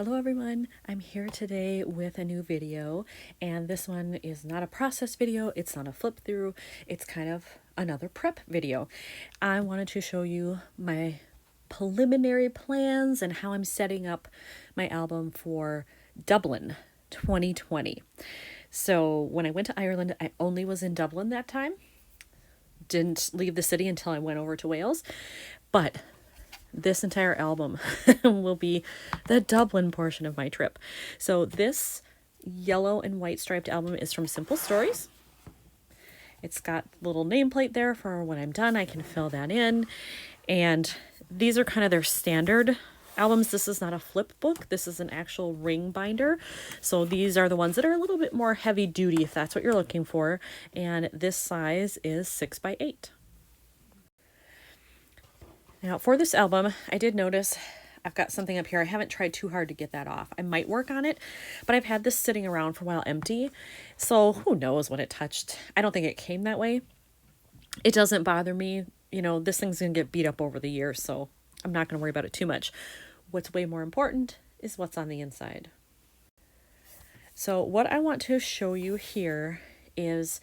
Hello everyone, I'm here today with a new video, and this one is not a process video, it's not a flip through, it's kind of another prep video. I wanted to show you my preliminary plans and how I'm setting up my album for Dublin 2020. So when I went to Ireland, I only was in Dublin that time. Didn't leave the city until I went over to Wales, but this entire album will be the Dublin portion of my trip. So this yellow and white striped album is from Simple Stories. It's got a little nameplate there for when I'm done, I can fill that in. And these are kind of their standard albums. This is not a flip book. This is an actual ring binder. So these are the ones that are a little bit more heavy duty if that's what you're looking for. And this size is 6x8. Now for this album, I did notice I've got something up here. I haven't tried too hard to get that off. I might work on it, but I've had this sitting around for a while empty. So who knows when it touched. I don't think it came that way. It doesn't bother me. You know, this thing's going to get beat up over the years, so I'm not going to worry about it too much. What's way more important is what's on the inside. So what I want to show you here is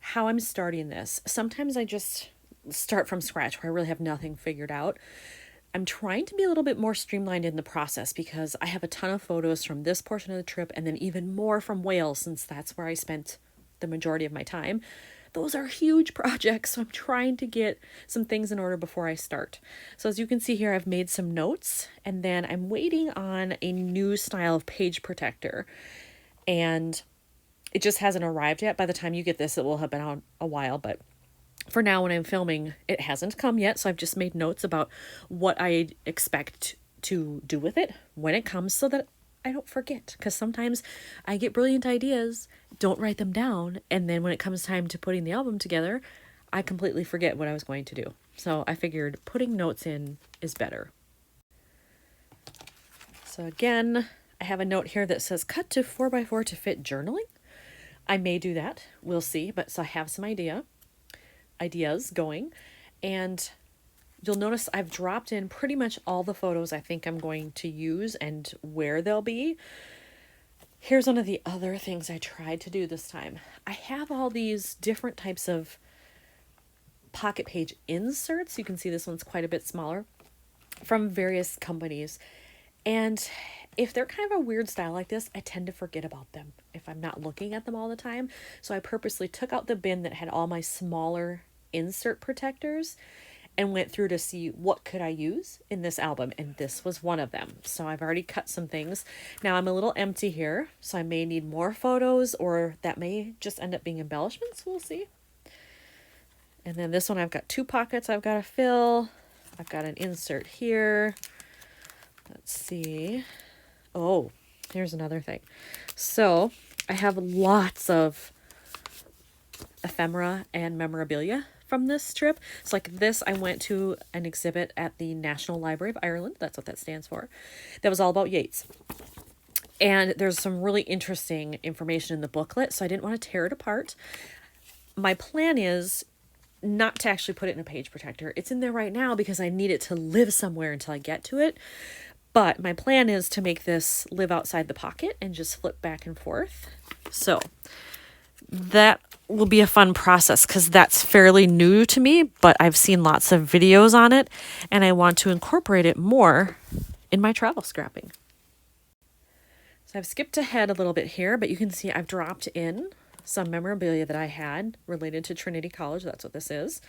how I'm starting this. Sometimes I just start from scratch where I really have nothing figured out. I'm trying to be a little bit more streamlined in the process because I have a ton of photos from this portion of the trip and then even more from Wales since that's where I spent the majority of my time. Those are huge projects, so I'm trying to get some things in order before I start. So as you can see here, I've made some notes and then I'm waiting on a new style of page protector, and it just hasn't arrived yet. By the time you get this, it will have been out a while, but for now, when I'm filming, it hasn't come yet, so I've just made notes about what I expect to do with it when it comes so that I don't forget. Because sometimes I get brilliant ideas, don't write them down, and then when it comes time to putting the album together, I completely forget what I was going to do. So I figured putting notes in is better. So again, I have a note here that says cut to 4x4 to fit journaling. I may do that, we'll see, but so I have some ideas going, and you'll notice I've dropped in pretty much all the photos I think I'm going to use and where they'll be. Here's one of the other things I tried to do this time. I have all these different types of pocket page inserts. You can see this one's quite a bit smaller from various companies, and if they're kind of a weird style like this, I tend to forget about them if I'm not looking at them all the time. So I purposely took out the bin that had all my smaller insert protectors and went through to see what could I use in this album, and this was one of them. So I've already cut some things. Now I'm a little empty here, so I may need more photos, or that may just end up being embellishments. We'll see. And then this one, I've got two pockets I've got to fill. I've got an insert here. Let's see. Oh, here's another thing. So I have lots of ephemera and memorabilia from this trip. So like this, I went to an exhibit at the National Library of Ireland. That's what that stands for. That was all about Yeats. And there's some really interesting information in the booklet, so I didn't want to tear it apart. My plan is not to actually put it in a page protector. It's in there right now because I need it to live somewhere until I get to it. But my plan is to make this live outside the pocket and just flip back and forth. So that will be a fun process because that's fairly new to me, but I've seen lots of videos on it and I want to incorporate it more in my travel scrapping. So I've skipped ahead a little bit here, but you can see I've dropped in some memorabilia that I had related to Trinity College. That's what this is.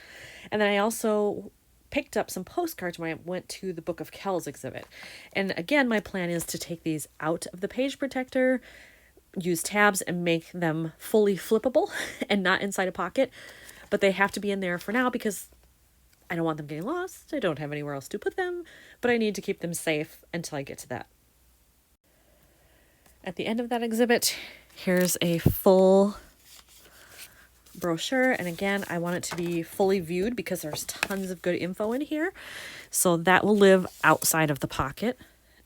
And then I also picked up some postcards when I went to the Book of Kells exhibit. And again, my plan is to take these out of the page protector, use tabs and make them fully flippable and not inside a pocket. But they have to be in there for now because I don't want them getting lost. I don't have anywhere else to put them, but I need to keep them safe until I get to that. At the end of that exhibit, here's a full brochure, and again, I want it to be fully viewed because there's tons of good info in here, so that will live outside of the pocket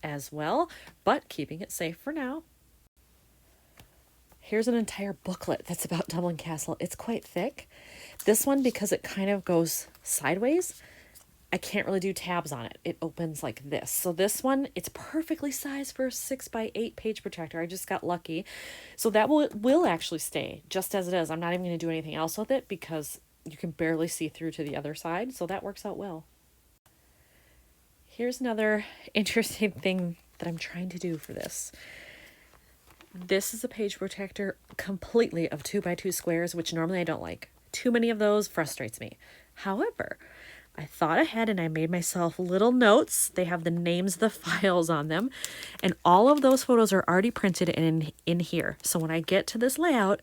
as well, but keeping it safe for now. Here's an entire booklet that's about Dublin Castle. It's quite thick. This one, because it kind of goes sideways, I can't really do tabs on it. It opens like this. So this one, it's perfectly sized for a 6x8 page protector. I just got lucky. So that will actually stay just as it is. I'm not even going to do anything else with it because you can barely see through to the other side. So that works out well. Here's another interesting thing that I'm trying to do for this. This is a page protector completely of 2x2 squares, which normally I don't like. Too many of those frustrates me. However, I thought ahead and I made myself little notes. They have the names of the files on them. And all of those photos are already printed in here. So when I get to this layout,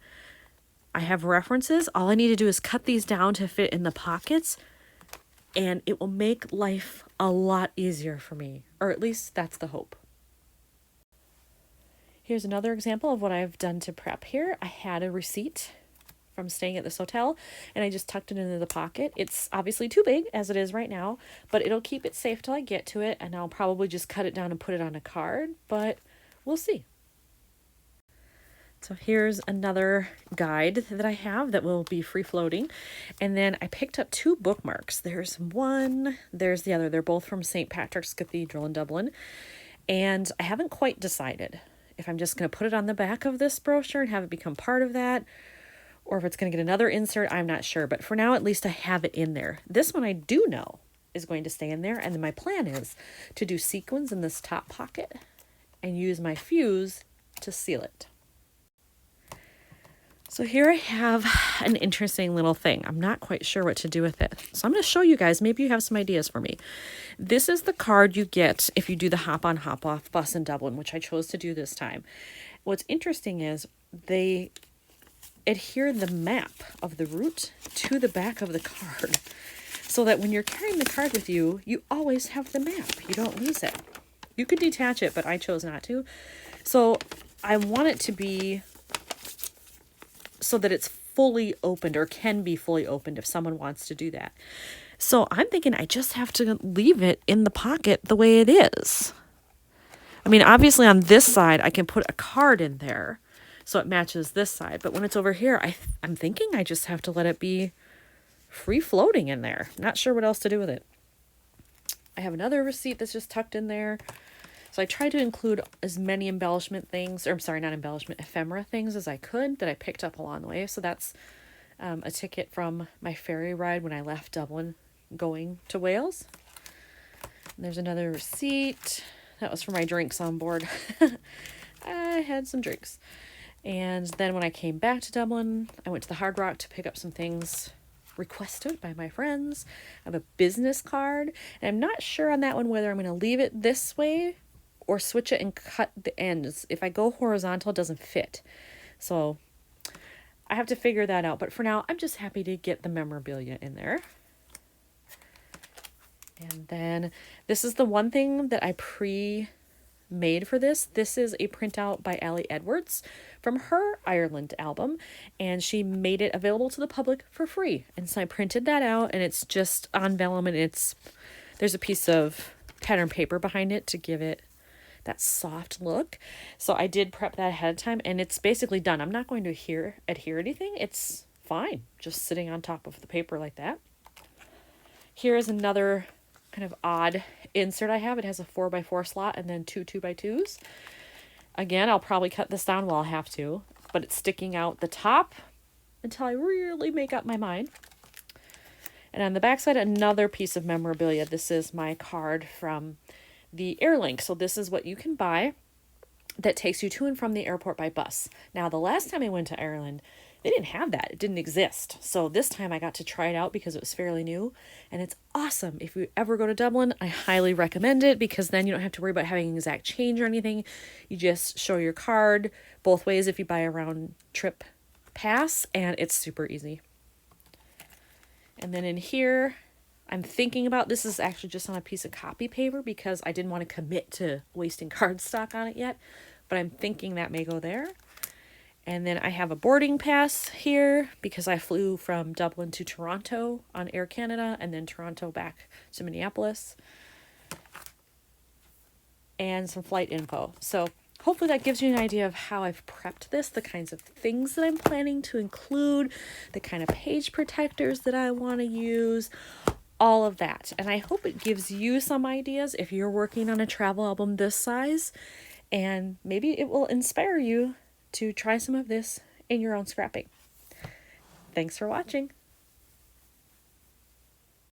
I have references. All I need to do is cut these down to fit in the pockets. And it will make life a lot easier for me. Or at least that's the hope. Here's another example of what I've done to prep here. I had a receipt from staying at this hotel and I just tucked it into the pocket. It's obviously too big as it is right now, but it'll keep it safe till I get to it, and I'll probably just cut it down and put it on a card, but we'll see. So here's another guide that I have that will be free floating. And then I picked up 2 bookmarks. There's one, there's the other. They're both from St. Patrick's Cathedral in Dublin. And I haven't quite decided if I'm just going to put it on the back of this brochure and have it become part of that, or if it's going to get another insert. I'm not sure. But for now, at least I have it in there. This one I do know is going to stay in there. And then my plan is to do sequins in this top pocket and use my fuse to seal it. So here I have an interesting little thing. I'm not quite sure what to do with it. So I'm going to show you guys. Maybe you have some ideas for me. This is the card you get if you do the hop-on, hop-off bus in Dublin, which I chose to do this time. What's interesting is they adhere the map of the route to the back of the card so that when you're carrying the card with you, you always have the map. You don't lose it. You could detach it, but I chose not to. So I want it to be so that it's fully opened, or can be fully opened if someone wants to do that. So I'm thinking I just have to leave it in the pocket the way it is. I mean, obviously on this side, I can put a card in there so it matches this side. But when it's over here, I'm thinking I just have to let it be free floating in there. Not sure what else to do with it. I have another receipt that's just tucked in there. So I tried to include as many embellishment things, or I'm sorry, not embellishment, ephemera things as I could that I picked up along the way. So that's a ticket from my ferry ride when I left Dublin going to Wales. And there's another receipt. That was for my drinks on board. I had some drinks. And then when I came back to Dublin, I went to the Hard Rock to pick up some things requested by my friends. I have a business card. And I'm not sure on that one whether I'm going to leave it this way or switch it and cut the ends. If I go horizontal, it doesn't fit. So I have to figure that out. But for now, I'm just happy to get the memorabilia in there. And then this is the one thing that I pre-made for this. This is a printout by Ali Edwards from her Ireland album. And she made it available to the public for free. And so I printed that out, and it's just on vellum, and there's a piece of pattern paper behind it to give it that soft look. So I did prep that ahead of time, and it's basically done. I'm not going to adhere anything. It's fine, just sitting on top of the paper like that. Here is another kind of odd insert I have. It has a 4x4 slot and then 2 2x2s. Again, I'll probably cut this down. Well, I'll have to, but it's sticking out the top until I really make up my mind. And on the back side, another piece of memorabilia. This is my card from the Airlink. So this is what you can buy that takes you to and from the airport by bus. Now, the last time I went to Ireland, they didn't have that. It didn't exist. So this time I got to try it out because it was fairly new, and it's awesome. If you ever go to Dublin, I highly recommend it, because then you don't have to worry about having exact change or anything. You just show your card both ways if you buy a round trip pass, and it's super easy. And then in here, I'm thinking about, this is actually just on a piece of copy paper because I didn't want to commit to wasting cardstock on it yet, but I'm thinking that may go there. And then I have a boarding pass here because I flew from Dublin to Toronto on Air Canada and then Toronto back to Minneapolis. And some flight info. So hopefully that gives you an idea of how I've prepped this, the kinds of things that I'm planning to include, the kind of page protectors that I want to use, all of that. And I hope it gives you some ideas if you're working on a travel album this size, and maybe it will inspire you to try some of this in your own scrapping. Thanks for watching.